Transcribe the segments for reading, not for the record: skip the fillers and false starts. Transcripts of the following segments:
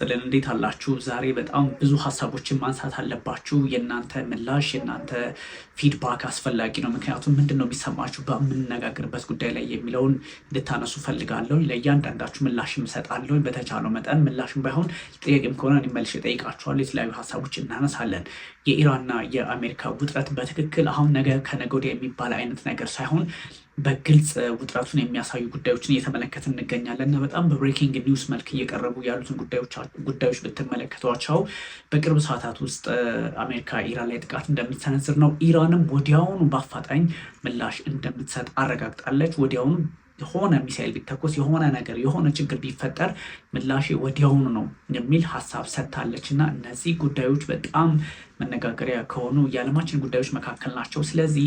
ይስጥልን እንዴት አላችሁ? ዛሬ በጣም ብዙ ሀሳቦችን ማንሳት አለባችሁ። የእናንተ ምላሽ የእናንተ ፊድባክ አስፈላጊ ነው። ምክንያቱም ምንድነው የሚሰማችሁ በምንነጋገርበት ጉዳይ ላይ የሚለውን እንድታነሱ ፈልጋለሁ። ለእያንዳንዳችሁ ምላሽ እሰጣለሁ። በተቻለው መጠን ምላሽም ባይሆን ጥያቄም ከሆነ እኔ መልሼ እጠይቃችኋለሁ። የተለያዩ ሀሳቦች እናነሳለን። የኢራንና የአሜሪካ ውጥረት በትክክል አሁን ነገ ከነገ ወዲያ የሚባል አይነት ነገር ሳይሆን በግልጽ ውጥረቱን የሚያሳዩ ጉዳዮችን እየተመለከትን እንገኛለን እና በጣም በብሬኪንግ ኒውስ መልክ እየቀረቡ ያሉትን ጉዳዮች ብትመለከቷቸው በቅርብ ሰዓታት ውስጥ አሜሪካ ኢራን ላይ ጥቃት እንደምትሰነዝር ነው። ኢራንም ወዲያውኑ በአፋጣኝ ምላሽ እንደምትሰጥ አረጋግጣለች። ወዲያውኑ የሆነ ሚሳኤል ቢተኮስ የሆነ ነገር የሆነ ችግር ቢፈጠር ምላሽ ወዲያውኑ ነው የሚል ሀሳብ ሰጥታለች እና እነዚህ ጉዳዮች በጣም መነጋገሪያ ከሆኑ የዓለማችን ጉዳዮች መካከል ናቸው። ስለዚህ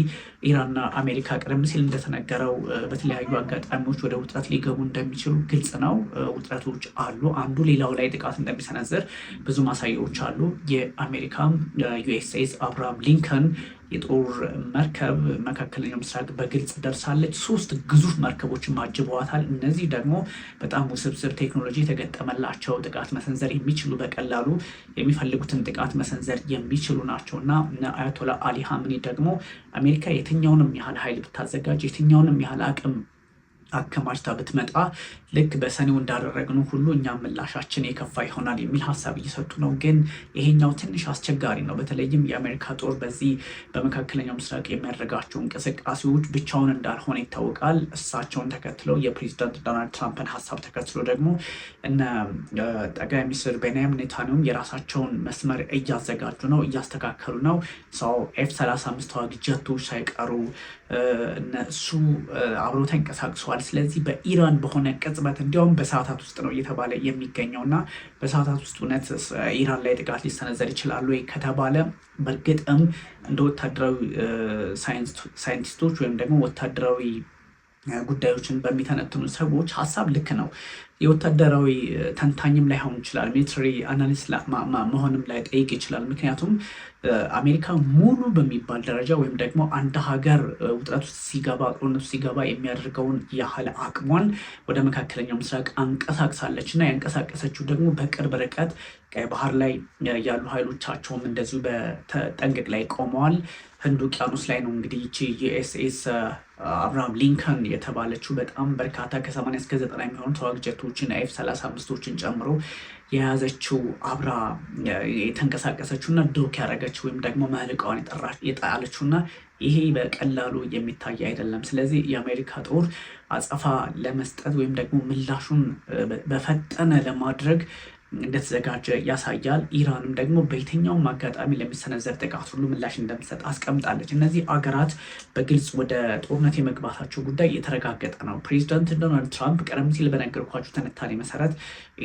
ኢራንና አሜሪካ ቀደም ሲል እንደተነገረው በተለያዩ አጋጣሚዎች ወደ ውጥረት ሊገቡ እንደሚችሉ ግልጽ ነው። ውጥረቶች አሉ። አንዱ ሌላው ላይ ጥቃት እንደሚሰነዝር ብዙ ማሳያዎች አሉ። የአሜሪካም ዩኤስኤስ አብርሃም ሊንከን የጦር መርከብ መካከለኛው ምስራቅ በግልጽ ደርሳለች። 3 ግዙፍ መርከቦችን አጅበዋታል። እነዚህ ደግሞ በጣም ውስብስብ ቴክኖሎጂ የተገጠመላቸው ጥቃት መሰንዘር የሚችሉ በቀላሉ የሚፈልጉትን ጥቃት መሰንዘር የሚችሉ ናቸው እና አያቶላ አሊ ሀምኒ ደግሞ አሜሪካ የትኛውንም ያህል ኃይል ብታዘጋጅ የትኛውንም ያህል አቅም አከማችታ ብትመጣ ልክ በሰኔው እንዳደረግነው ሁሉ እኛም ምላሻችን የከፋ ይሆናል የሚል ሀሳብ እየሰጡ ነው። ግን ይሄኛው ትንሽ አስቸጋሪ ነው። በተለይም የአሜሪካ ጦር በዚህ በመካከለኛው ምስራቅ የሚያደርጋቸው እንቅስቃሴዎች ብቻውን እንዳልሆነ ይታወቃል። እሳቸውን ተከትለው የፕሬዚዳንት ዶናልድ ትራምፕን ሀሳብ ተከትሎ ደግሞ እነ ጠቅላይ ሚኒስትር ቤንያሚን ኔታንያሁም የራሳቸውን መስመር እያዘጋጁ ነው፣ እያስተካከሉ ነው። ሰው F-35 ተዋጊ ጀቶች ሳይቀሩ እነሱ አብሮ ተንቀሳቅሰዋል። ስለዚህ በኢራን በሆነ ቅጽበት እንዲያውም በሰዓታት ውስጥ ነው እየተባለ የሚገኘው እና በሰዓታት ውስጥ እውነት ኢራን ላይ ጥቃት ሊሰነዘር ይችላሉ ወይ ከተባለ በእርግጥም እንደ ወታደራዊ ሳይንቲስቶች ወይም ደግሞ ወታደራዊ ጉዳዮችን በሚተነትኑ ሰዎች ሀሳብ ልክ ነው። የወታደራዊ ተንታኝም ላይሆን ይችላል፣ ሚሊተሪ አናሊስት መሆንም ላይ ጠይቅ ይችላል። ምክንያቱም አሜሪካ ሙሉ በሚባል ደረጃ ወይም ደግሞ አንድ ሀገር ውጥረት ውስጥ ሲገባ ጦርነት ውስጥ ሲገባ የሚያደርገውን ያህል አቅሟን ወደ መካከለኛው ምስራቅ አንቀሳቅሳለች እና ያንቀሳቀሰችው ደግሞ በቅርብ ርቀት ቀይ ባህር ላይ ያሉ ኃይሎቻቸውም እንደዚሁ በተጠንቀቅ ላይ ቆመዋል። ህንድ ውቅያኖስ ላይ ነው እንግዲህ ይቺ ዩኤስኤስ አብርሃም ሊንከን የተባለችው በጣም በርካታ ከ80 እስከ 90 የሚሆኑ ተዋጊ ጀቶችን F-35ቶችን ጨምሮ የያዘችው አብራ የተንቀሳቀሰችው እና ዶክ ያደረገችው ወይም ደግሞ መህልቃዋን የጣለችው እና ይሄ በቀላሉ የሚታይ አይደለም። ስለዚህ የአሜሪካ ጦር አጸፋ ለመስጠት ወይም ደግሞ ምላሹን በፈጠነ ለማድረግ እንደተዘጋጀ ያሳያል። ኢራንም ደግሞ በየትኛውም አጋጣሚ ለሚሰነዘር ጥቃት ሁሉ ምላሽ እንደምትሰጥ አስቀምጣለች። እነዚህ አገራት በግልጽ ወደ ጦርነት የመግባታቸው ጉዳይ የተረጋገጠ ነው። ፕሬዚዳንት ዶናልድ ትራምፕ ቀደም ሲል በነገርኳቸው ትንታኔ መሰረት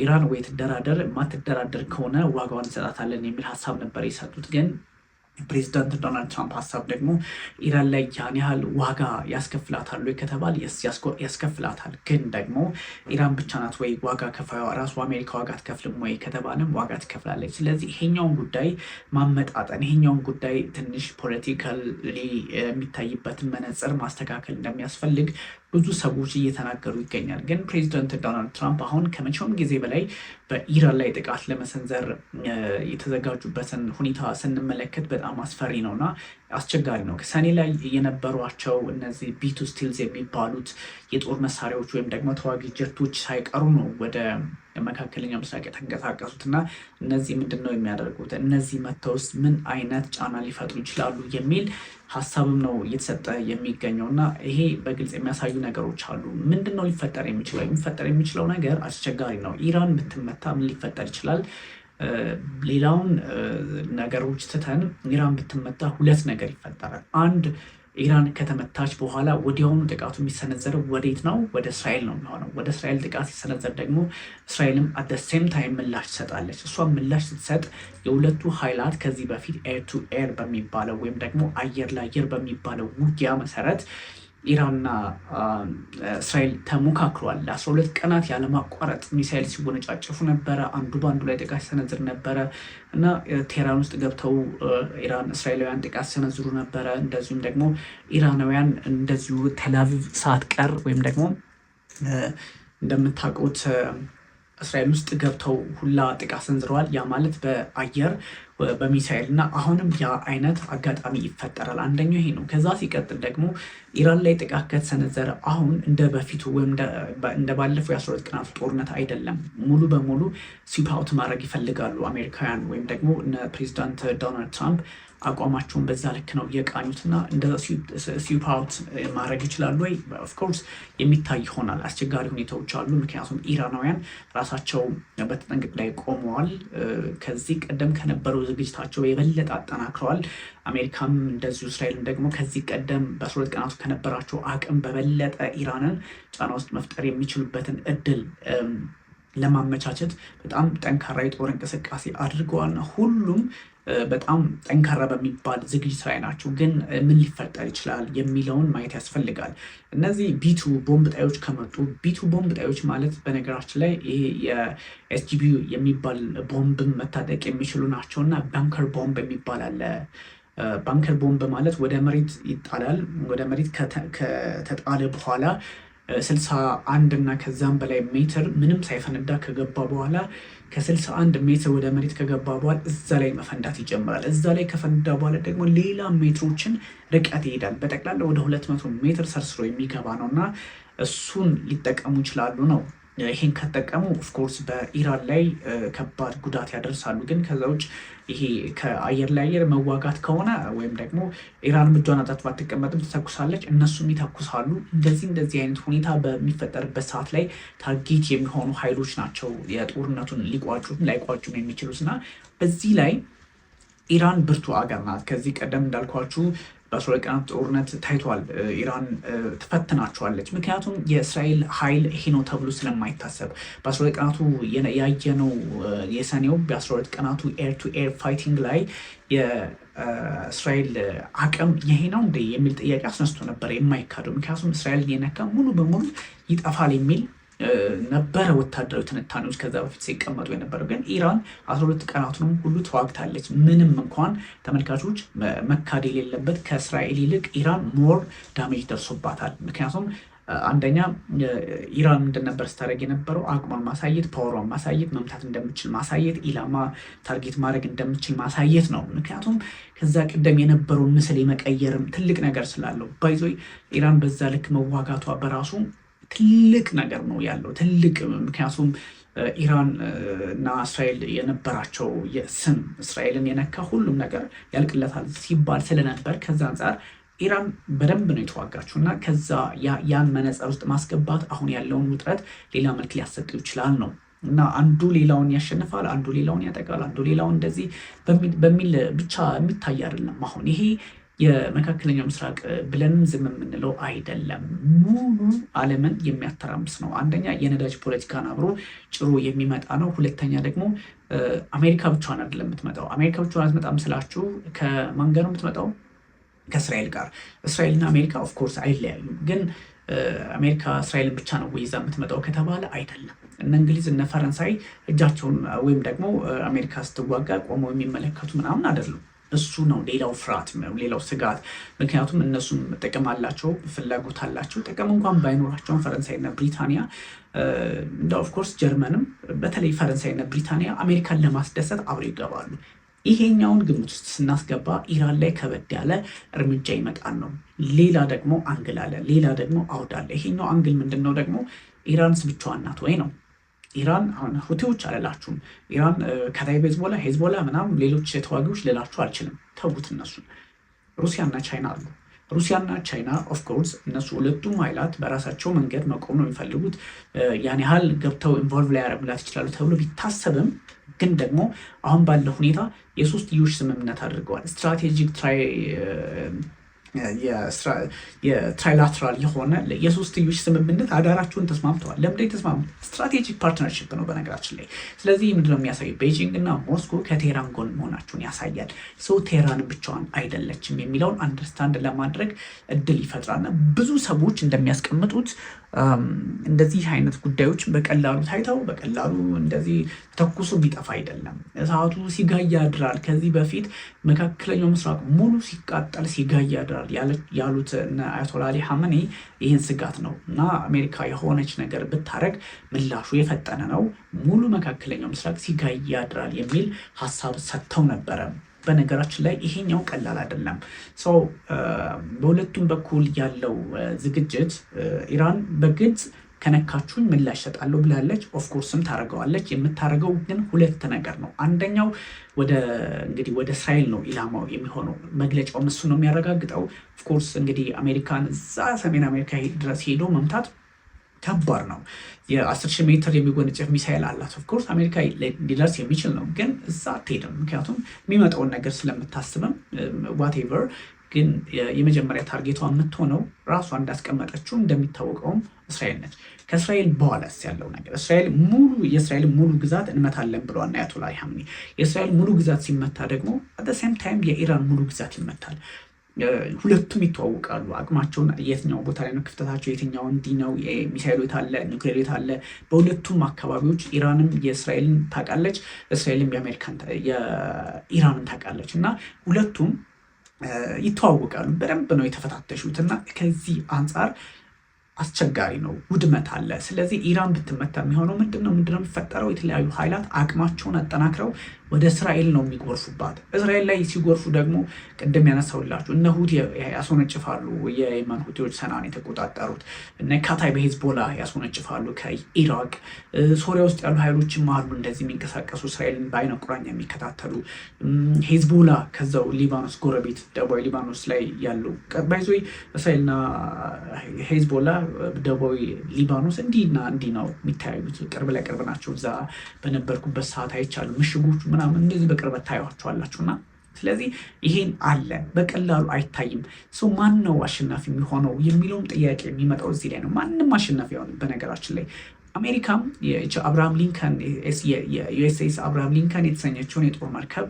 ኢራን ወይ ትደራደር፣ የማትደራደር ከሆነ ዋጋዋን እንሰጣታለን የሚል ሀሳብ ነበር የሰጡት። ግን ፕሬዚዳንት ዶናልድ ትራምፕ ሀሳብ ደግሞ ኢራን ላይ ያን ያህል ዋጋ ያስከፍላታል ወይ ከተባለ ያስከፍላታል። ግን ደግሞ ኢራን ብቻ ናት ወይ ዋጋ ከፋዩ? ራሱ አሜሪካ ዋጋ ትከፍልም ወይ ከተባለም ዋጋ ትከፍላለች። ስለዚህ ይሄኛውን ጉዳይ ማመጣጠን፣ ይሄኛውን ጉዳይ ትንሽ ፖለቲካሊ የሚታይበትን መነጽር ማስተካከል እንደሚያስፈልግ ብዙ ሰዎች እየተናገሩ ይገኛል። ግን ፕሬዚዳንት ዶናልድ ትራምፕ አሁን ከመቼውም ጊዜ በላይ በኢራን ላይ ጥቃት ለመሰንዘር የተዘጋጁበትን ሁኔታ ስንመለከት በጣም አስፈሪ ነውና አስቸጋሪ ነው። ሰኔ ላይ የነበሯቸው እነዚህ ቢቱ ስቲልስ የሚባሉት የጦር መሳሪያዎች ወይም ደግሞ ተዋጊ ጀቶች ሳይቀሩ ነው ወደ መካከለኛ ምስራቅ የተንቀሳቀሱት እና እነዚህ ምንድን ነው የሚያደርጉት? እነዚህ መተውስ ምን አይነት ጫና ሊፈጥሩ ይችላሉ የሚል ሀሳብም ነው እየተሰጠ የሚገኘው እና ይሄ በግልጽ የሚያሳዩ ነገሮች አሉ። ምንድን ነው ሊፈጠር የሚችለው? የሚፈጠር የሚችለው ነገር አስቸጋሪ ነው። ኢራን ብትመታ ምን ሊፈጠር ይችላል? ሌላውን ነገሮች ትተን ኢራን ብትመታ 2 ነገር ይፈጠራል። አንድ ኢራን ከተመታች በኋላ ወዲያውኑ ጥቃቱ የሚሰነዘረው ወዴት ነው? ወደ እስራኤል ነው የሚሆነው። ወደ እስራኤል ጥቃት ሲሰነዘር ደግሞ እስራኤልም አት ሴም ታይም ምላሽ ትሰጣለች። እሷ ምላሽ ስትሰጥ የሁለቱ ኃይላት ከዚህ በፊት ኤር ቱ ኤር በሚባለው ወይም ደግሞ አየር ለአየር በሚባለው ውጊያ መሰረት ኢራንና እስራኤል ተሞካክሯል። ለ12 ቀናት ያለማቋረጥ ሚሳኤል ሲወነጫጨፉ ነበረ። አንዱ በአንዱ ላይ ጥቃት ሲሰነዝር ነበረ እና ቴህራን ውስጥ ገብተው ኢራን እስራኤላውያን ጥቃት ሲሰነዝሩ ነበረ። እንደዚሁም ደግሞ ኢራናውያን እንደዚሁ ቴልአቪቭ ሳትቀር ወይም ደግሞ እንደምታውቁት እስራኤል ውስጥ ገብተው ሁላ ጥቃት ሰንዝረዋል። ያ ማለት በአየር በሚሳኤል እና አሁንም ያ አይነት አጋጣሚ ይፈጠራል። አንደኛው ይሄ ነው። ከዛ ሲቀጥል ደግሞ ኢራን ላይ ጥቃት ከተሰነዘረ አሁን እንደ በፊቱ ወይም እንደ ባለፈው የ12 ቀናቱ ጦርነት አይደለም። ሙሉ በሙሉ ስዊፕ አውት ማድረግ ይፈልጋሉ አሜሪካውያን ወይም ደግሞ ፕሬዚዳንት ዶናልድ ትራምፕ አቋማቸውን በዛ ልክ ነው የቃኙትና እንደ ስዊፕ አውት ማድረግ ይችላሉ ወይ? ኦፍኮርስ የሚታይ ይሆናል። አስቸጋሪ ሁኔታዎች አሉ። ምክንያቱም ኢራናውያን ራሳቸው በተጠንቀቅ ላይ ቆመዋል። ከዚህ ቀደም ከነበረው ዝግጅታቸው የበለጠ አጠናክረዋል። አሜሪካም እንደዚሁ እስራኤልን ደግሞ ከዚህ ቀደም በ12 ቀናቱ ከነበራቸው አቅም በበለጠ ኢራንን ጫና ውስጥ መፍጠር የሚችሉበትን እድል ለማመቻቸት በጣም ጠንካራ የጦር እንቅስቃሴ አድርገዋልና ሁሉም በጣም ጠንካራ በሚባል ዝግጅት ላይ ናቸው። ግን ምን ሊፈጠር ይችላል የሚለውን ማየት ያስፈልጋል። እነዚህ ቢቱ ቦምብ ጣዮች ከመጡ ቢቱ ቦምብ ጣዮች ማለት በነገራችን ላይ ይሄ የኤስጂቢ የሚባል ቦምብን መታጠቅ የሚችሉ ናቸው እና ባንከር ቦምብ የሚባል አለ። ባንከር ቦምብ ማለት ወደ መሬት ይጣላል። ወደ መሬት ከተጣለ በኋላ 61 እና ከዛም በላይ ሜትር ምንም ሳይፈነዳ ከገባ በኋላ ከ61 ሜትር ወደ መሬት ከገባ በኋላ እዛ ላይ መፈንዳት ይጀምራል። እዛ ላይ ከፈንዳ በኋላ ደግሞ ሌላ ሜትሮችን ርቀት ይሄዳል። በጠቅላላ ወደ 200 ሜትር ሰርስሮ የሚገባ ነው እና እሱን ሊጠቀሙ ይችላሉ ነው። ይሄን ከተጠቀሙ ኦፍኮርስ በኢራን ላይ ከባድ ጉዳት ያደርሳሉ። ግን ከዛ ውጭ ይሄ ከአየር ለአየር መዋጋት ከሆነ ወይም ደግሞ ኢራን እጇን አጣጥፋ ባትቀመጥም ትተኩሳለች፣ እነሱም ይተኩሳሉ። እንደዚህ አይነት ሁኔታ በሚፈጠርበት ሰዓት ላይ ታርጌት የሚሆኑ ኃይሎች ናቸው የጦርነቱን ሊቋጩም ላይቋጩም የሚችሉት እና በዚህ ላይ ኢራን ብርቱ አገር ናት። ከዚህ ቀደም እንዳልኳችሁ በ12 ቀናት ጦርነት ታይቷል። ኢራን ትፈትናቸዋለች። ምክንያቱም የእስራኤል ኃይል ይሄ ነው ተብሎ ስለማይታሰብ በ12 ቀናቱ ያየነው የሰኔው በ12 ቀናቱ ኤር ቱ ኤር ፋይቲንግ ላይ የእስራኤል አቅም ይሄ ነው እንደ የሚል ጥያቄ አስነስቶ ነበር የማይካደው። ምክንያቱም እስራኤል የነካ ሙሉ በሙሉ ይጠፋል የሚል ነበረ ወታደራዊ ትንታኔዎች ከዛ በፊት ሲቀመጡ የነበረው። ግን ኢራን 12 ቀናቱንም ሁሉ ተዋግታለች። ምንም እንኳን ተመልካቾች መካድ የሌለበት ከእስራኤል ይልቅ ኢራን ሞር ዳሜጅ ደርሶባታል። ምክንያቱም አንደኛ ኢራን ምንድን ነበር ስታደርግ የነበረው? አቅሟን ማሳየት፣ ፓወሯን ማሳየት፣ መምታት እንደምችል ማሳየት፣ ኢላማ ታርጌት ማድረግ እንደምችል ማሳየት ነው። ምክንያቱም ከዛ ቀደም የነበረውን ምስል የመቀየርም ትልቅ ነገር ስላለው ባይዞ ኢራን በዛ ልክ መዋጋቷ በራሱ ትልቅ ነገር ነው ያለው ትልቅ። ምክንያቱም ኢራን እና እስራኤል የነበራቸው የስም እስራኤልን የነካ ሁሉም ነገር ያልቅለታል ሲባል ስለነበር ከዛ አንጻር ኢራን በደንብ ነው የተዋጋችው እና ከዛ ያን መነጽር ውስጥ ማስገባት አሁን ያለውን ውጥረት ሌላ መልክ ሊያሰጠው ይችላል ነው እና አንዱ ሌላውን ያሸንፋል፣ አንዱ ሌላውን ያጠቃል፣ አንዱ ሌላውን እንደዚህ በሚል ብቻ የሚታይ አይደለም። አሁን ይሄ የመካከለኛው ምስራቅ ብለንም ዝም የምንለው አይደለም። ሙሉ ዓለምን የሚያተራምስ ነው። አንደኛ የነዳጅ ፖለቲካን አብሮ ጭሮ የሚመጣ ነው። ሁለተኛ ደግሞ አሜሪካ ብቻዋን አይደለም የምትመጣው። አሜሪካ ብቻዋን አትመጣም ስላችሁ ከማን ጋር ነው የምትመጣው? ከእስራኤል ጋር። እስራኤልና አሜሪካ ኦፍኮርስ አይለያዩም። ግን አሜሪካ እስራኤልን ብቻ ነው ይዛ የምትመጣው ከተባለ አይደለም። እነ እንግሊዝ እነ ፈረንሳይ እጃቸውን ወይም ደግሞ አሜሪካ ስትዋጋ ቆመው የሚመለከቱ ምናምን አይደሉም። እሱ ነው ሌላው ፍርሃት፣ ሌላው ስጋት። ምክንያቱም እነሱም ጥቅም አላቸው፣ ፍላጎት አላቸው። ጥቅም እንኳን ባይኖራቸውን ፈረንሳይና ብሪታንያ እንደ ኦፍኮርስ ጀርመንም በተለይ ፈረንሳይና ብሪታንያ አሜሪካን ለማስደሰት አብረው ይገባሉ። ይሄኛውን ግምት ውስጥ ስናስገባ ኢራን ላይ ከበድ ያለ እርምጃ ይመጣል ነው። ሌላ ደግሞ አንግል አለ፣ ሌላ ደግሞ አውድ አለ። ይሄኛው አንግል ምንድን ነው ደግሞ? ኢራንስ ብቻዋን ናት ወይ ነው? ኢራን አሁን ሁቲዎች አልላችሁም። ኢራን ከታይብ ሄዝቦላ ምናምን ሌሎች ተዋጊዎች ልላችሁ አልችልም። ተውት እነሱን። ሩሲያና ቻይና አሉ። ሩሲያና ቻይና ኦፍኮርስ እነሱ ሁለቱም ኃይላት በራሳቸው መንገድ መቆም ነው የሚፈልጉት። ያን ያህል ገብተው ኢንቮልቭ ላይ ያደርጉላት ይችላሉ ተብሎ ቢታሰብም ግን ደግሞ አሁን ባለው ሁኔታ የሶስትዮሽ ስምምነት አድርገዋል። ስትራቴጂክ የትራይላትራል የሆነ የሶስትዮሽ ስምምነት አዳራቸውን ተስማምተዋል። ለምንድን የተስማሙት? ስትራቴጂክ ፓርትነርሽፕ ነው በነገራችን ላይ። ስለዚህ ምንድነው የሚያሳየው? ቤጂንግ እና ሞስኮ ከቴህራን ጎን መሆናቸውን ያሳያል። ሰው ቴህራን ብቻዋን አይደለችም የሚለውን አንደርስታንድ ለማድረግ እድል ይፈጥራል። ብዙ ሰዎች እንደሚያስቀምጡት እንደዚህ አይነት ጉዳዮች በቀላሉ ታይተው በቀላሉ እንደዚህ ተኩሱ ቢጠፋ አይደለም። እሳቱ ሲጋይ ያድራል። ከዚህ በፊት መካከለኛው ምስራቅ ሙሉ ሲቃጠል ሲጋይ ያድራል። ይቀየራል ያሉት አያቶላ አሊ ሐመኒ ይህን ስጋት ነው እና አሜሪካ የሆነች ነገር ብታረግ ምላሹ የፈጠነ ነው፣ ሙሉ መካከለኛው ምስራቅ ሲጋይ ያድራል የሚል ሀሳብ ሰጥተው ነበረ። በነገራችን ላይ ይሄኛው ቀላል አይደለም። ሰው በሁለቱም በኩል ያለው ዝግጅት ኢራን በግልጽ ከነካችሁኝ ምላሽ ሰጣለሁ ብላለች። ኦፍኮርስም ታደርገዋለች። የምታደርገው ግን ሁለት ነገር ነው። አንደኛው እንግዲህ ወደ እስራኤል ነው ኢላማው የሚሆነው። መግለጫውም እሱ ነው የሚያረጋግጠው። ኦፍኮርስ እንግዲህ አሜሪካን እዛ ሰሜን አሜሪካ ድረስ ሄዶ መምታት ከባድ ነው። የ10,000 ሜትር የሚጎነጨፍ ሚሳይል አላት። ኦፍኮርስ አሜሪካ ሊደርስ የሚችል ነው፣ ግን እዛ አትሄድም። ምክንያቱም የሚመጣውን ነገር ስለምታስብም ዋቴቨር። ግን የመጀመሪያ ታርጌቷ የምትሆነው ራሷ እንዳስቀመጠችው እንደሚታወቀውም እስራኤል ነች። ከእስራኤል በኋላስ ያለው ነገር የእስራኤል ሙሉ ግዛት እንመታለን ብለዋል አያቶላ አሊ ሐመኒ። የእስራኤል ሙሉ ግዛት ሲመታ ደግሞ አት ዘ ሴም ታይም የኢራን ሙሉ ግዛት ይመታል። ሁለቱም ይተዋወቃሉ። አቅማቸውን የትኛው ቦታ ላይ ነው ክፍተታቸው፣ የትኛው እንዲህ ነው፣ ሚሳይሉ የታለ፣ ኒውክሌር የታለ። በሁለቱም አካባቢዎች ኢራንም የእስራኤልን ታውቃለች፣ እስራኤልም የኢራንን ታውቃለች እና ሁለቱም ይተዋወቃሉ። በደንብ ነው የተፈታተሹት እና ከዚህ አንጻር አስቸጋሪ ነው። ውድመት አለ። ስለዚህ ኢራን ብትመታ የሚሆነው ምንድነው የሚፈጠረው? የተለያዩ ኃይላት አቅማቸውን አጠናክረው ወደ እስራኤል ነው የሚጎርፉባት። እስራኤል ላይ ሲጎርፉ ደግሞ ቅድም ያነሳውላችሁ እነ ሁቲ ያስወነጭፋሉ። የየመን ሁቲዎች ሰናን የተቆጣጠሩት እነ ካታይ በሄዝቦላ ያስወነጭፋሉ ከኢራቅ። ሶሪያ ውስጥ ያሉ ኃይሎችም አሉ እንደዚህ የሚንቀሳቀሱ እስራኤልን በአይነ ቁራኛ የሚከታተሉ። ሄዝቦላ ከዛው ሊባኖስ ጎረቤት ደቡባዊ ሊባኖስ ላይ ያሉ ባይዞ እስራኤልና ሄዝቦላ ደቡባዊ ሊባኖስ እንዲህ ነው የሚታያዩት። ቅርብ ለቅርብ ናቸው። እዛ በነበርኩበት ሰዓት አይቻሉ ምሽጎቹ ምናምን እንደዚህ በቅርበት ታያቸዋላችሁና ስለዚህ ይሄን አለ፣ በቀላሉ አይታይም። ሰው ማን ነው አሸናፊ የሚሆነው የሚለውም ጥያቄ የሚመጣው እዚህ ላይ ነው። ማንም አሸናፊ ሆነ። በነገራችን ላይ አሜሪካም አብርሃም ሊንከን የዩኤስኤስ አብርሃም ሊንከን የተሰኘችውን የጦር መርከብ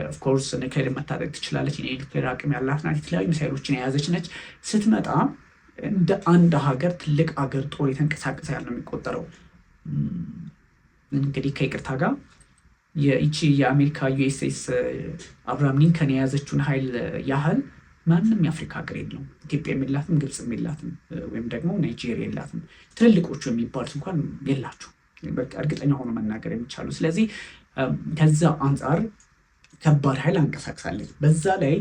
ኦፍኮርስ ኒውክሌር መታጠቅ ትችላለች። የኒውክሌር አቅም ያላት ናት። የተለያዩ ሚሳይሎችን የያዘች ነች። ስትመጣ እንደ አንድ ሀገር ትልቅ ሀገር ጦር የተንቀሳቀሰ ያለ የሚቆጠረው እንግዲህ ከይቅርታ ጋር ይቺ የአሜሪካ ዩኤስኤስ አብርሃም ሊንከን የያዘችውን ኃይል ያህል ማንም የአፍሪካ ሀገር የለውም። ኢትዮጵያ የላትም፣ ግብፅ የላትም፣ ወይም ደግሞ ናይጄሪያ የላትም። ትልልቆቹ የሚባሉት እንኳን የላቸው። በቃ እርግጠኛ ሆኖ መናገር የሚቻሉ። ስለዚህ ከዛ አንጻር ከባድ ኃይል አንቀሳቅሳለች። በዛ ላይ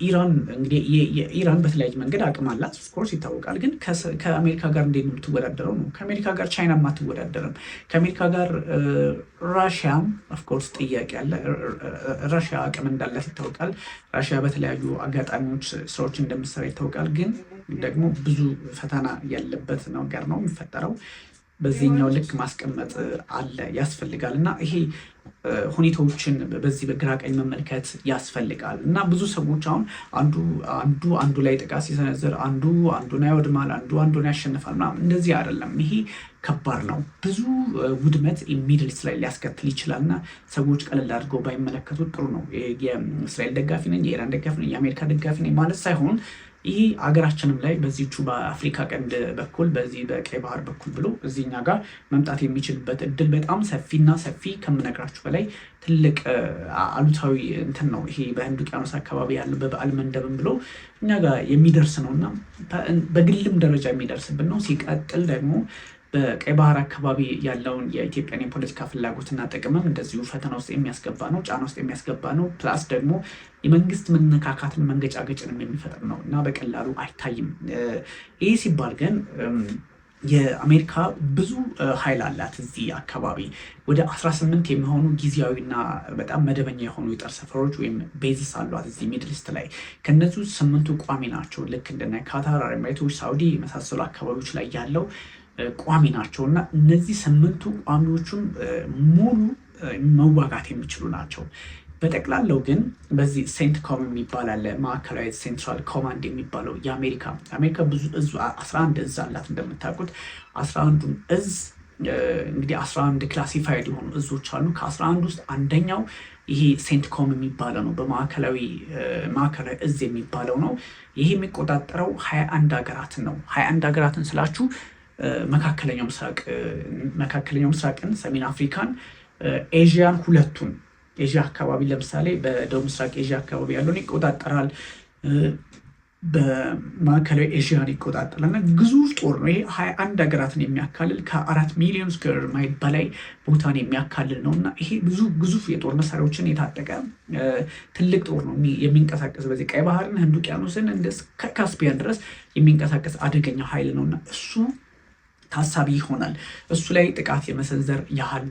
ኢራን እንግዲህ የኢራን በተለያየ መንገድ አቅም አላት። ኦፍኮርስ ይታወቃል። ግን ከአሜሪካ ጋር እንዴት ነው የምትወዳደረው ነው። ከአሜሪካ ጋር ቻይናም አትወዳደርም። ከአሜሪካ ጋር ራሽያም ኦፍኮርስ ጥያቄ አለ። ራሽያ አቅም እንዳላት ይታወቃል። ራሽያ በተለያዩ አጋጣሚዎች ስራዎች እንደምትሰራ ይታወቃል። ግን ደግሞ ብዙ ፈተና ያለበት ነገር ነው የሚፈጠረው። በዚህኛው ልክ ማስቀመጥ አለ ያስፈልጋል እና ይሄ ሁኔታዎችን በዚህ በግራ ቀኝ መመልከት ያስፈልጋል እና ብዙ ሰዎች አሁን አንዱ ላይ ጥቃት ሲሰነዝር አንዱን ያወድማል፣ አንዱን ያሸንፋል ምናምን። እንደዚህ አይደለም። ይሄ ከባድ ነው። ብዙ ውድመት ሚድል ኢስት ላይ ሊያስከትል ይችላል እና ሰዎች ቀለል አድርገው ባይመለከቱት ጥሩ ነው። የእስራኤል ደጋፊ ነኝ፣ የኢራን ደጋፊ ነኝ፣ የአሜሪካ ደጋፊ ነኝ ማለት ሳይሆን ይህ ሀገራችንም ላይ በዚቹ በአፍሪካ ቀንድ በኩል በዚህ በቀይ ባህር በኩል ብሎ እዚህኛ ጋር መምጣት የሚችልበት እድል በጣም ሰፊ ከምነግራችሁ በላይ ትልቅ አሉታዊ እንትን ነው። ይሄ በህንድ ውቅያኖስ አካባቢ ያለው በበዓል መንደብም ብሎ እኛ ጋር የሚደርስ ነው እና በግልም ደረጃ የሚደርስብን ነው። ሲቀጥል ደግሞ በቀይ ባህር አካባቢ ያለውን የኢትዮጵያን የፖለቲካ ፍላጎትና ጥቅምም እንደዚሁ ፈተና ውስጥ የሚያስገባ ነው፣ ጫና ውስጥ የሚያስገባ ነው። ፕላስ ደግሞ የመንግስት መነካካትን መንገጫገጭንም የሚፈጥር ነው እና በቀላሉ አይታይም። ይህ ሲባል ግን የአሜሪካ ብዙ ኃይል አላት እዚህ አካባቢ። ወደ 18 የሚሆኑ ጊዜያዊና በጣም መደበኛ የሆኑ የጦር ሰፈሮች ወይም ቤዝስ አሏት እዚህ ሚድል ኢስት ላይ። ከነዚህ 8ቱ ቋሚ ናቸው። ልክ እንደነ ካታር፣ ኤሚሬቶች፣ ሳውዲ የመሳሰሉ አካባቢዎች ላይ ያለው ቋሚ ናቸው እና እነዚህ 8ቱ ቋሚዎቹም ሙሉ መዋጋት የሚችሉ ናቸው። በጠቅላላው ግን በዚህ ሴንትኮም የሚባል አለ፣ ማዕከላዊ ሴንትራል ኮማንድ የሚባለው የአሜሪካ ብዙ እዝ 11 እዝ አላት እንደምታውቁት። 11ዱን እዝ እንግዲህ 11 ክላሲፋይድ የሆኑ እዞች አሉ። ከ11 ውስጥ አንደኛው ይሄ ሴንትኮም የሚባለው ነው፣ በማዕከላዊ እዝ የሚባለው ነው። ይሄ የሚቆጣጠረው 21 ሀገራትን ነው። 21 ሀገራትን ስላችሁ መካከለኛው ምስራቅን፣ ሰሜን አፍሪካን፣ ኤዥያን ሁለቱን ኤዥያ አካባቢ ለምሳሌ በደቡብ ምስራቅ ኤዥያ አካባቢ ያለውን ይቆጣጠራል። በማዕከላዊ ኤዥያን ይቆጣጠራልና ግዙፍ ጦር ነው። ይሄ 21 ሀገራትን የሚያካልል ከ4 ሚሊዮን ስኩዌር ማይል በላይ ቦታን የሚያካልል ነው እና ይሄ ብዙ ግዙፍ የጦር መሳሪያዎችን የታጠቀ ትልቅ ጦር ነው የሚንቀሳቀስ በዚህ ቀይ ባህርን፣ ህንድ ውቅያኖስን እስከ ካስፒያን ድረስ የሚንቀሳቀስ አደገኛ ኃይል ነው እና እሱ ታሳቢ ይሆናል። እሱ ላይ ጥቃት የመሰንዘር ያህል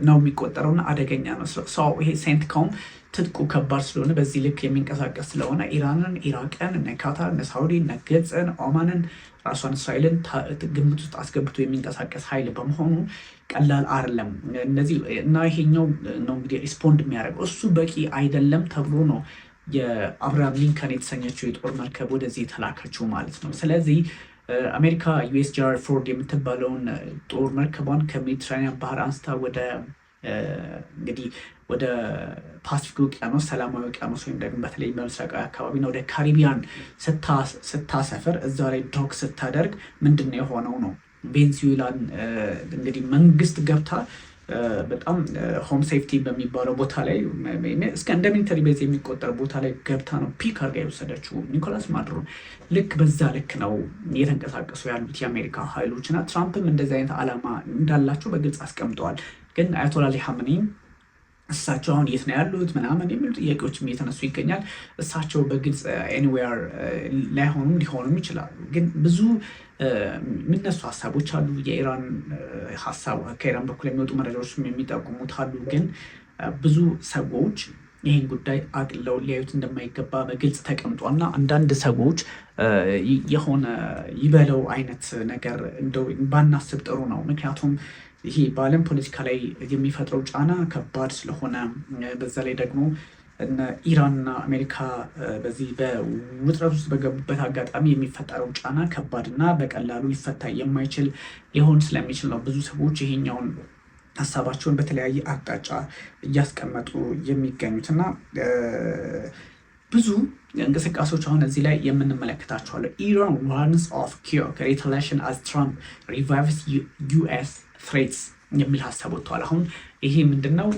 ነው የሚቆጠረውና አደገኛ ነው። ሰው ይሄ ሴንትኮም ትጥቁ ከባድ ስለሆነ በዚህ ልክ የሚንቀሳቀስ ስለሆነ ኢራንን፣ ኢራቅን፣ እነ ካታር፣ እነ ሳውዲ፣ እነ ግብፅን፣ ኦማንን፣ ራሷን እስራኤልን ግምት ውስጥ አስገብቶ የሚንቀሳቀስ ኃይል በመሆኑ ቀላል አይደለም። እነዚህ እና ይሄኛው ነው እንግዲህ ሪስፖንድ የሚያደርገው እሱ በቂ አይደለም ተብሎ ነው የአብርሃም ሊንከን የተሰኘችው የጦር መርከብ ወደዚህ የተላከችው ማለት ነው። ስለዚህ አሜሪካ ዩኤስጂአር ፎርድ የምትባለውን ጦር መርከቧን ከሜዲትራኒያን ባህር አንስታ ወደ እንግዲህ ወደ ፓሲፊክ ውቅያኖስ፣ ሰላማዊ ውቅያኖስ ወይም ደግሞ በተለይ በምስራቃዊ አካባቢና ወደ ካሪቢያን ስታሰፍር እዛ ላይ ዶክ ስታደርግ ምንድን ነው የሆነው ነው ቬንዙዌላን እንግዲህ መንግስት ገብታ በጣም ሆም ሴፍቲ በሚባለው ቦታ ላይ እስከ እንደ ሚሊተሪ ቤዝ የሚቆጠር ቦታ ላይ ገብታ ነው ፒክ አድርጋ የወሰደችው ኒኮላስ ማዱሮ። ልክ በዛ ልክ ነው እየተንቀሳቀሱ ያሉት የአሜሪካ ኃይሎች እና ትራምፕም እንደዚህ አይነት ዓላማ እንዳላቸው በግልጽ አስቀምጠዋል። ግን አያቶላ አሊ ኻሜኒ እሳቸው አሁን የት ነው ያሉት ምናምን የሚሉ ጥያቄዎችም እየተነሱ ይገኛል። እሳቸው በግልጽ ኤኒዌር ላይሆኑም ሊሆኑም ይችላሉ። ግን ብዙ የሚነሱ ሀሳቦች አሉ። የኢራን ሀሳብ ከኢራን በኩል የሚወጡ መረጃዎች የሚጠቁሙት አሉ። ግን ብዙ ሰዎች ይህን ጉዳይ አቅልለው ሊያዩት እንደማይገባ በግልጽ ተቀምጧል እና አንዳንድ ሰዎች የሆነ ይበለው አይነት ነገር እንደው ባናስብ ጥሩ ነው። ምክንያቱም ይሄ በዓለም ፖለቲካ ላይ የሚፈጥረው ጫና ከባድ ስለሆነ በዛ ላይ ደግሞ እነ ኢራንና አሜሪካ በዚህ በውጥረት ውስጥ በገቡበት አጋጣሚ የሚፈጠረው ጫና ከባድና በቀላሉ ሊፈታ የማይችል ሊሆን ስለሚችል ነው ብዙ ሰዎች ይሄኛውን ሀሳባቸውን በተለያየ አቅጣጫ እያስቀመጡ የሚገኙትና ብዙ እንቅስቃሴዎች አሁን እዚህ ላይ የምንመለከታቸዋለን። ኢራን ዋርንስ ኦፍ ኪዮክ ሪታሊዬሽን አዝ ትራምፕ ሪቫይቭስ ዩኤስ ትሬትስ የሚል ሀሳብ ወጥተዋል። አሁን ይሄ ምንድነው?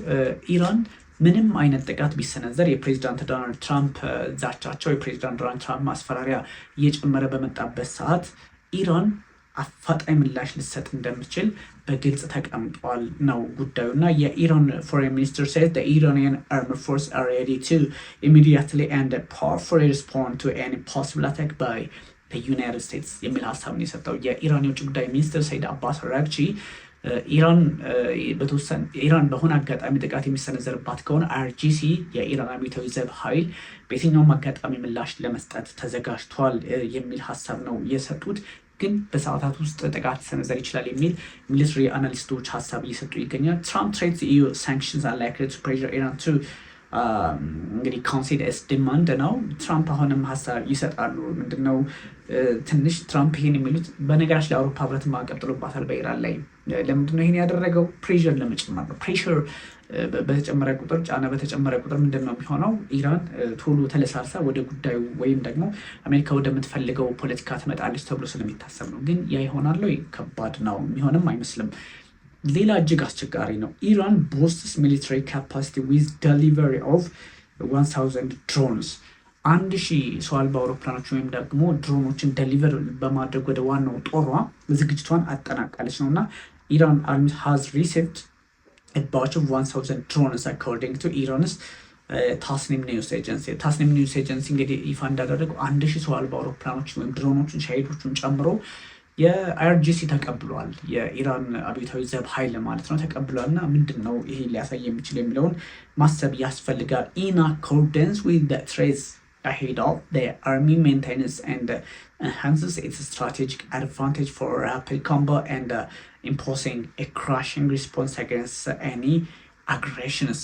ኢራን ምንም አይነት ጥቃት ቢሰነዘር የፕሬዚዳንት ዶናልድ ትራምፕ ዛቻቸው፣ የፕሬዚዳንት ዶናልድ ትራምፕ ማስፈራሪያ እየጨመረ በመጣበት ሰዓት ኢራን አፋጣኝ ምላሽ ልሰጥ እንደምችል በግልጽ ተቀምጧል ነው ጉዳዩ እና የኢራን ፎሬን ሚኒስትር said the Iranian armed forces are ready to immediately and powerfully respond to any possible attack by the United States የሚል ሀሳብ ነው የሰጠው። የኢራን የውጭ ጉዳይ ሚኒስትር ሰይድ አባስ አራግቺ ኢራን በሆነ አጋጣሚ ጥቃት የሚሰነዘርባት ከሆነ IRGC የኢራን አብዮታዊ ዘብ ኃይል በየትኛውም አጋጣሚ ምላሽ ለመስጠት ተዘጋጅቷል የሚል ሀሳብ ነው የሰጡት። ግን በሰዓታት ውስጥ ጥቃት ሊሰነዘር ይችላል የሚል ሚሊተሪ አናሊስቶች ሀሳብ እየሰጡ ይገኛል። ትራምፕ ትሬትስ EU sanctions are likely to pressure Iran to እንግዲህ ካውንሲል ኤስ ዲማንድ ነው። ትራምፕ አሁንም ሀሳብ ይሰጣሉ። ምንድነው ትንሽ ትራምፕ ይሄን የሚሉት በነገራችን ላይ አውሮፓ ህብረት ማዕቀብ ጥሎባታል በኢራን ላይ። ለምንድነው ይሄን ያደረገው? ፕሬሸር ለመጨመር ነው። ፕሬሸር በተጨመረ ቁጥር፣ ጫና በተጨመረ ቁጥር ምንድነው የሚሆነው? ኢራን ቶሎ ተለሳልሳ ወደ ጉዳዩ ወይም ደግሞ አሜሪካ ወደምትፈልገው ፖለቲካ ትመጣለች ተብሎ ስለሚታሰብ ነው። ግን ያ ይሆናል ወይ? ከባድ ነው። የሚሆንም አይመስልም። ሌላ እጅግ አስቸጋሪ ነው። ኢራን ቦስትስ ሚሊታሪ ካፓሲቲ ዊዝ ደሊቨሪ ኦፍ 1000 ድሮንስ 1000 ሰው አልባ አውሮፕላኖች ወይም ደግሞ ድሮኖችን ደሊቨር በማድረግ ወደ ዋናው ጦሯ ዝግጅቷን አጠናቃለች ነው እና ኢራን አርሚ ሃዝ ሪሲቭድ a batch of 1000 drones according to Iran's ታስኒም ኒውስ ኤጀንሲ። ታስኒም ኒውስ ኤጀንሲ እንግዲህ ይፋ እንዳደረገው 1000 ሰው አልባ አውሮፕላኖች ወይም ድሮኖችን ሻሂዶቹን ጨምሮ የአይአርጂሲ ተቀብሏል። የኢራን አብዮታዊ ዘብ ኃይል ማለት ነው ተቀብሏል። እና ምንድን ነው ይሄ ሊያሳይ የሚችል የሚለውን ማሰብ ያስፈልጋል። in accordance with the threats ahead of the army maintains and enhances its strategic advantage for rapid combat and imposing a crushing response against any aggressions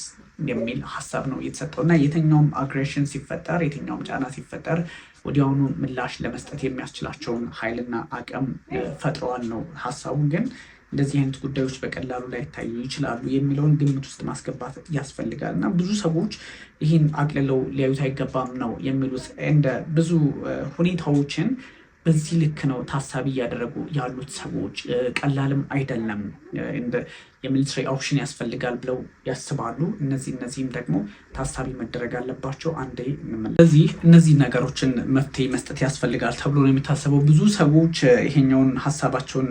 የሚል ሀሳብ ነው የተሰጠው እና የትኛውም አግሬሽን ሲፈጠር የትኛውም ጫና ሲፈጠር ወዲያውኑ ምላሽ ለመስጠት የሚያስችላቸውን ኃይልና አቅም ፈጥረዋል ነው ሀሳቡ። ግን እንደዚህ አይነት ጉዳዮች በቀላሉ ላይታዩ ይችላሉ የሚለውን ግምት ውስጥ ማስገባት ያስፈልጋል እና ብዙ ሰዎች ይህን አቅልለው ሊያዩት አይገባም ነው የሚሉት። እንደ ብዙ ሁኔታዎችን በዚህ ልክ ነው ታሳቢ እያደረጉ ያሉት ሰዎች። ቀላልም አይደለም። የሚሊትሪ ኦፕሽን ያስፈልጋል ብለው ያስባሉ። እነዚህም ደግሞ ታሳቢ መደረግ አለባቸው። አንዴ ስለዚህ እነዚህ ነገሮችን መፍትሄ መስጠት ያስፈልጋል ተብሎ ነው የሚታሰበው። ብዙ ሰዎች ይሄኛውን ሀሳባቸውን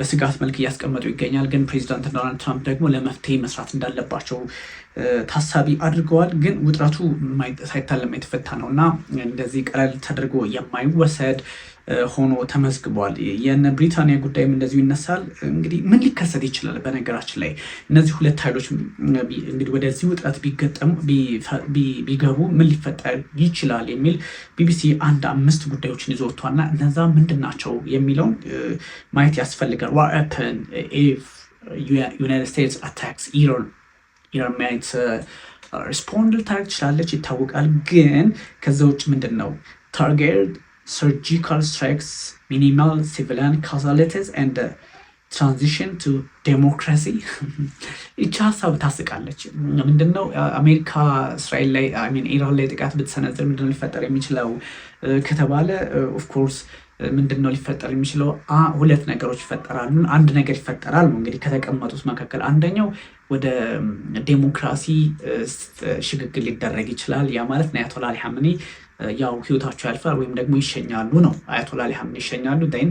በስጋት መልክ እያስቀመጡ ይገኛል። ግን ፕሬዚዳንት ዶናልድ ትራምፕ ደግሞ ለመፍትሄ መስራት እንዳለባቸው ታሳቢ አድርገዋል። ግን ውጥረቱ ሳይታለም የተፈታ ነው እና እንደዚህ ቀለል ተደርጎ የማይወሰድ ሆኖ ተመዝግቧል። የነ ብሪታንያ ጉዳይም እንደዚሁ ይነሳል። እንግዲህ ምን ሊከሰት ይችላል? በነገራችን ላይ እነዚህ ሁለት ኃይሎች እንግዲህ ወደዚህ ውጥረት ቢገቡ ምን ሊፈጠር ይችላል የሚል ቢቢሲ 5 ጉዳዮችን ይዞ ወጥቷልና እነዛ ምንድን ናቸው የሚለውን ማየት ያስፈልጋል። what happen if United States attacks Iran ማየት ሪስፖንድ ልታደርግ ትችላለች ይታወቃል። ግን ከዛ ውጭ ምንድን ነው ታርጌት surgical strikes, minimal civilian casualties and transition to democracy ይቺ ሀሳብ ታስቃለች። ምንድነው አሜሪካ እስራኤል ላይ ኢራን ላይ ጥቃት ብትሰነዝር ምንድነው ሊፈጠር የሚችለው ከተባለ ኦፍኮርስ ምንድነው ሊፈጠር የሚችለው? ሁለት ነገሮች ይፈጠራሉ። አንድ ነገር ይፈጠራል ነው እንግዲህ ከተቀመጡት መካከል አንደኛው ወደ ዴሞክራሲ ሽግግር ሊደረግ ይችላል። ያ ማለት ነው አያቶላ አሊ ሀመኒ ያው ህይወታቸው ያልፋል ወይም ደግሞ ይሸኛሉ ነው። አያቶላ አሊ ሀመኒ ይሸኛሉ then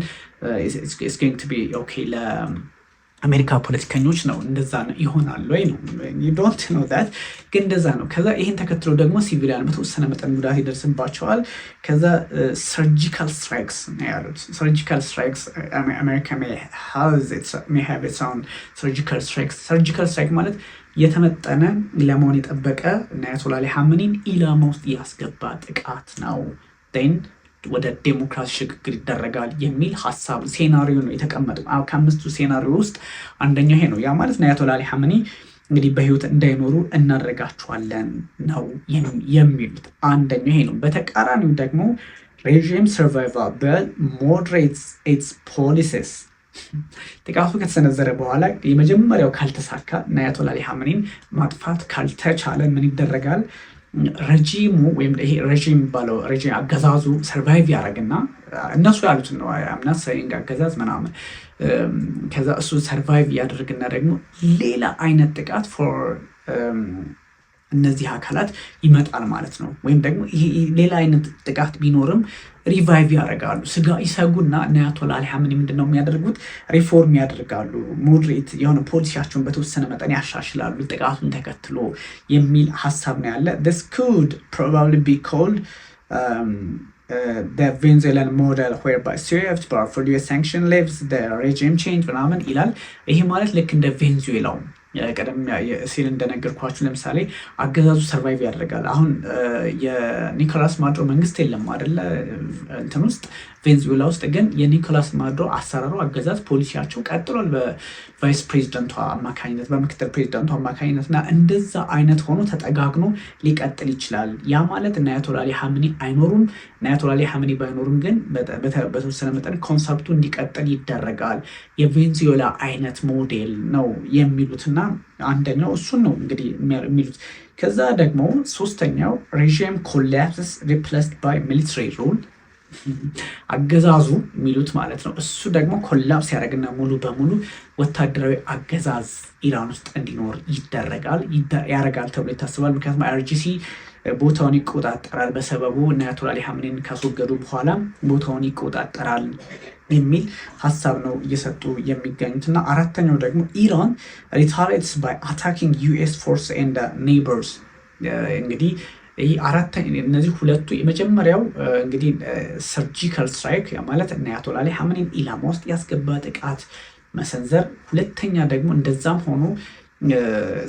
it's going to be okay ለአሜሪካ ፖለቲከኞች ነው። እንደዛ ነው ይሆናል ወይ ነው you don't know that ግን እንደዛ ነው። ከዛ ይሄን ተከትሎ ደግሞ ሲቪሊያን በተወሰነ መጠን ጉዳት ይደርስባቸዋል። ከዛ surgical strikes ነው ያሉት። surgical strikes America may have its own surgical strike ማለት የተመጠነ ኢላማውን የጠበቀ እና አያቶላ አሊ ሀመኒን ኢላማ ውስጥ ያስገባ ጥቃት ነው then ወደ ዴሞክራሲ ሽግግር ይደረጋል የሚል ሀሳብ ሴናሪዮ ነው የተቀመጠው። ከአምስቱ ሴናሪዮ ውስጥ አንደኛው ይሄ ነው። ያ ማለት ነው አያቶላ አሊ ሀመኒ እንግዲህ በህይወት እንዳይኖሩ እናደርጋቸዋለን ነው የሚሉት። አንደኛው ይሄ ነው። በተቃራኒው ደግሞ ሬጂም ሰርቫይቫል ቢል ሞዴሬትስ ኢትስ ፖሊሲስ ጥቃቱ ከተሰነዘረ በኋላ የመጀመሪያው ካልተሳካ እና አያቶላ አሊ ሀመኒን ማጥፋት ካልተቻለ ምን ይደረጋል? ረጂሙ ወይም ይሄ ረጂም የሚባለው ረጂም አገዛዙ ሰርቫይቭ ያደረግና እነሱ ያሉትን ነው አምናት ሳይንግ አገዛዝ ምናምን ከዛ እሱ ሰርቫይቭ ያደርግና ደግሞ ሌላ አይነት ጥቃት ፎር እነዚህ አካላት ይመጣል ማለት ነው። ወይም ደግሞ ሌላ አይነት ጥቃት ቢኖርም ሪቫይቭ ያደርጋሉ። ይሰጉና አያቶላ አሊ ሀመኒ ምንድነው የሚያደርጉት? ሪፎርም ያደርጋሉ። ሞዴሬት የሆነ ፖሊሲያቸውን በተወሰነ መጠን ያሻሽላሉ ጥቃቱን ተከትሎ የሚል ሀሳብ ነው ያለ። this could probably be called the Venezuelan model whereby swift powerful US sanction leaves the regime change ምናምን ይላል። ይሄ ማለት ልክ እንደ ቬንዙዌላው ቀደም ሲል እንደነገርኳችሁ ለምሳሌ አገዛዙ ሰርቫይቭ ያደርጋል። አሁን የኒኮላስ ማዱሮ መንግስት የለም አይደለ እንትን ውስጥ ቬንዙዌላ ውስጥ ግን የኒኮላስ ማዱሮ አሰራሩ አገዛዝ ፖሊሲያቸው ቀጥሏል በቫይስ ፕሬዚደንቷ አማካኝነት በምክትል ፕሬዚደንቷ አማካኝነትና እንደዛ አይነት ሆኖ ተጠጋግኖ ሊቀጥል ይችላል። ያ ማለት እና አያቶላ አሊ ሀመኒ አይኖሩም እና አያቶላ አሊ ሀመኒ ባይኖሩም ግን በተወሰነ መጠን ኮንሰፕቱ እንዲቀጥል ይደረጋል። የቬንዙዌላ አይነት ሞዴል ነው የሚሉትና አንደኛው እሱን ነው እንግዲህ የሚሉት። ከዛ ደግሞ ሶስተኛው ሬጂም ኮላፕስ ሪፕሌስድ ባይ ሚሊተሪ ሩል አገዛዙ የሚሉት ማለት ነው። እሱ ደግሞ ኮላፕስ ያደርግና ሙሉ በሙሉ ወታደራዊ አገዛዝ ኢራን ውስጥ እንዲኖር ያደርጋል ተብሎ ይታሰባል። ምክንያቱም አይአርጂሲ ቦታውን ይቆጣጠራል በሰበቡ እና አያቶላ አሊ ሀመኒን ካስወገዱ በኋላ ቦታውን ይቆጣጠራል የሚል ሀሳብ ነው እየሰጡ የሚገኙትና አራተኛው ደግሞ ኢራን ሪታሊየትስ ባይ አታኪንግ ዩኤስ ፎርስ ኤንድ ኔይበርስ እንግዲህ እነዚህ ሁለቱ የመጀመሪያው እንግዲህ ሰርጂካል ስትራይክ ማለት እና አያቶላ አሊ ሀመኒን ኢላማ ውስጥ ያስገባ ጥቃት መሰንዘር፣ ሁለተኛ ደግሞ እንደዛም ሆኖ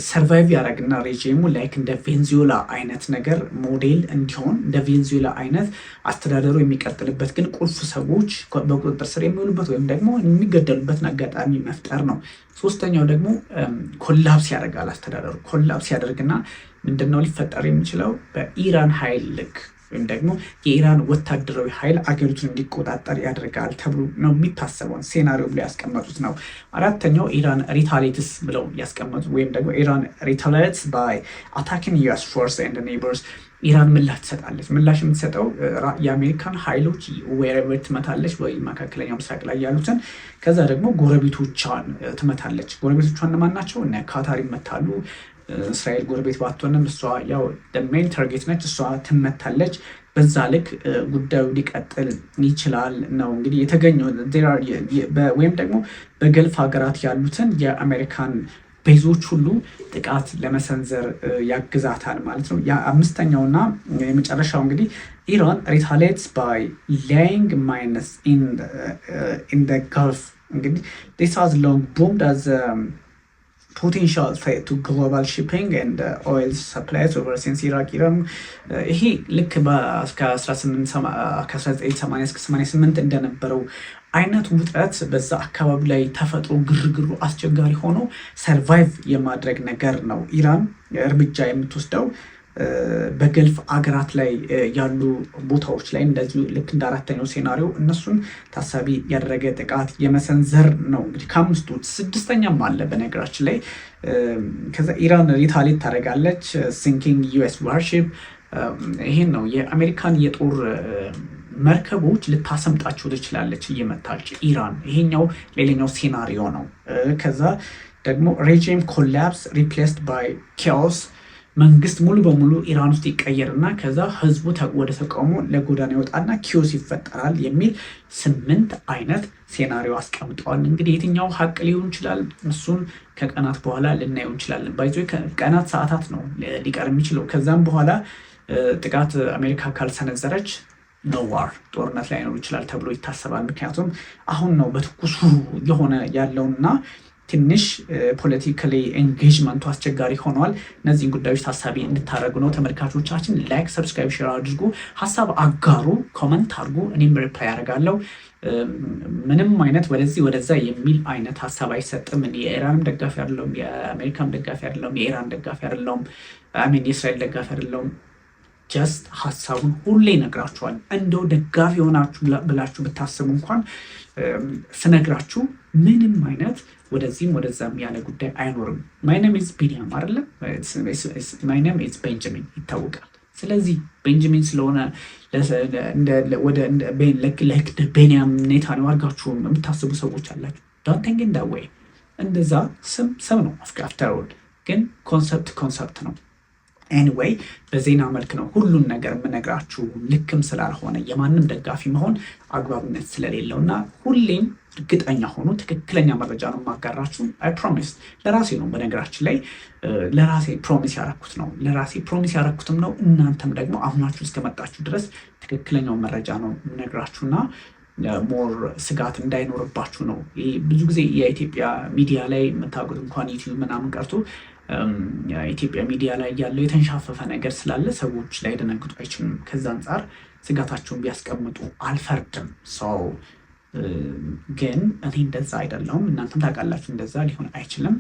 ሰርቫይቭ ያደረግና ሬጂሙ ላይክ እንደ ቬንዙዌላ አይነት ነገር ሞዴል እንዲሆን እንደ ቬንዙዌላ አይነት አስተዳደሩ የሚቀጥልበት ግን ቁልፍ ሰዎች በቁጥጥር ስር የሚውሉበት ወይም ደግሞ የሚገደሉበትን አጋጣሚ መፍጠር ነው። ሶስተኛው ደግሞ ኮላፕስ ያደርጋል። አስተዳደሩ ኮላፕስ ያደርግና ምንድነው ሊፈጠር የሚችለው? በኢራን ኃይል ልክ ወይም ደግሞ የኢራን ወታደራዊ ኃይል አገሪቱን እንዲቆጣጠር ያደርጋል ተብሎ ነው የሚታሰበውን ሴናሪዮ ብለው ያስቀመጡት ነው። አራተኛው ኢራን ሪታሌትስ ብለው ያስቀመጡ ወይም ደግሞ ኢራን ሪታሌትስ ባይ አታኪንግ ዩኤስ ፎርስ ኤንድ ኔይበርስ ኢራን ምላሽ ትሰጣለች። ምላሽ የምትሰጠው የአሜሪካን ኃይሎች ወረበር ትመታለች ወይ መካከለኛው ምስራቅ ላይ ያሉትን፣ ከዛ ደግሞ ጎረቤቶቿን ትመታለች። ጎረቤቶቿን እነማን ናቸው? እነ ካታር ይመታሉ። እስራኤል ጎረቤት ባትሆንም እሷ ያው ሜን ታርጌት ነች፣ እሷ ትመታለች። በዛ ልክ ጉዳዩ ሊቀጥል ይችላል ነው እንግዲህ የተገኘው። ወይም ደግሞ በገልፍ ሀገራት ያሉትን የአሜሪካን ቤዞች ሁሉ ጥቃት ለመሰንዘር ያግዛታል ማለት ነው። አምስተኛውና የመጨረሻው እንግዲህ ኢራን ሪታሌትስ ባይ ሌይንግ ማይነስ ኢን ደ ገልፍ እንግዲህ ዲስ ሃዝ ሎንግ ቡምድ አዝ ፖቴንሻል ትሬት ቱ ግሎባል ሺፒንግ ኤንድ ኦይል ሰፕላይስ ኦቨር ሲንስ ኢራን ይሄ ልክ ከ1980-88 እንደነበረው አይነት ውጥረት በዛ አካባቢ ላይ ተፈጥሮ ግርግሩ አስቸጋሪ ሆኖ ሰርቫይቭ የማድረግ ነገር ነው ኢራን እርምጃ የምትወስደው በገልፍ አገራት ላይ ያሉ ቦታዎች ላይ እንደዚሁ ልክ እንደ አራተኛው ሴናሪዮ እነሱን ታሳቢ ያደረገ ጥቃት የመሰንዘር ነው። እንግዲህ ከአምስቱ ስድስተኛም አለ በነገራችን ላይ። ከዛ ኢራን ሪታሊት ታደርጋለች ሲንኪንግ ዩኤስ ዋርሺፕ። ይሄን ነው የአሜሪካን የጦር መርከቦች ልታሰምጣቸው ትችላለች እየመታች ኢራን። ይሄኛው ሌላኛው ሴናሪዮ ነው። ከዛ ደግሞ ሬጂም ኮላፕስ ሪፕሌስድ ባይ ኬኦስ፣ መንግስት ሙሉ በሙሉ ኢራን ውስጥ ይቀየርና ከዛ ህዝቡ ወደ ተቃውሞ ለጎዳና ይወጣና ኪዮስ ይፈጠራል የሚል 8 አይነት ሴናሪዮ አስቀምጠዋል። እንግዲህ የትኛው ሀቅ ሊሆን ይችላል እሱን ከቀናት በኋላ ልናየው እንችላለን። ባይዞ ቀናት ሰዓታት ነው ሊቀር የሚችለው። ከዛም በኋላ ጥቃት አሜሪካ ካልሰነዘረች ዋር ጦርነት ላይኖር ይችላል ተብሎ ይታሰባል። ምክንያቱም አሁን ነው በትኩሱ የሆነ ያለውና ትንሽ ፖለቲካሊ ኤንጌጅመንቱ አስቸጋሪ ሆኗል። እነዚህን ጉዳዮች ታሳቢ እንድታደርጉ ነው ተመልካቾቻችን። ላይክ፣ ሰብስክራይብ፣ ሼር አድርጉ፣ ሀሳብ አጋሩ፣ ኮመንት አድርጉ። እኔም ሪፕላይ ያደርጋለሁ። ምንም አይነት ወደዚህ ወደዛ የሚል አይነት ሀሳብ አይሰጥም። የኢራንም ደጋፊ አይደለሁም፣ የአሜሪካም ደጋፊ አይደለሁም፣ የኢራን ደጋፊ አይደለሁም፣ የእስራኤል ደጋፊ አይደለሁም። ጀስት ሀሳቡን ሁሌ ይነግራችኋል። እንደው ደጋፊ የሆናችሁ ብላችሁ ብታስቡ እንኳን ስነግራችሁ ምንም አይነት ወደዚህም ወደዛም ያለ ጉዳይ አይኖርም። ማይ ኔም ኢዝ ቢኒያም አይደለም፣ ማይ ኔም ኢዝ ቤንጃሚን ይታወቃል። ስለዚህ ቤንጃሚን ስለሆነ ለህግ ቤንያም ኔታንያሁ አድርጋችሁ የምታስቡ ሰዎች አላችሁ። ዶንት ቲንክ ኢን ዳት ዌይ። እንደዛ ስም ነው። አፍተር ኦል ግን ኮንሰፕት ነው። ኤኒዌይ በዜና መልክ ነው ሁሉን ነገር የምነግራችሁ። ልክም ስላልሆነ የማንም ደጋፊ መሆን አግባብነት ስለሌለው እና ሁሌም እርግጠኛ ሆኑ ትክክለኛ መረጃ ነው የማጋራችሁ። አይ ፕሮሚስ ለራሴ ነው። በነገራችን ላይ ለራሴ ፕሮሚስ ያረኩት ነው። ለራሴ ፕሮሚስ ያረኩትም ነው። እናንተም ደግሞ አሁናችሁ እስከመጣችሁ ድረስ ትክክለኛው መረጃ ነው የምነግራችሁና ሞር ስጋት እንዳይኖርባችሁ ነው። ብዙ ጊዜ የኢትዮጵያ ሚዲያ ላይ የምታውቁት እንኳን ዩቲዩብ ምናምን ቀርቶ የኢትዮጵያ ሚዲያ ላይ ያለው የተንሻፈፈ ነገር ስላለ ሰዎች ላይ ደነግጡ አይችሉም። ከዛ አንጻር ስጋታቸውን ቢያስቀምጡ አልፈርድም። ሰው ግን እኔ እንደዛ አይደለሁም። እናንተም ታውቃላችሁ እንደዛ ሊሆን አይችልም።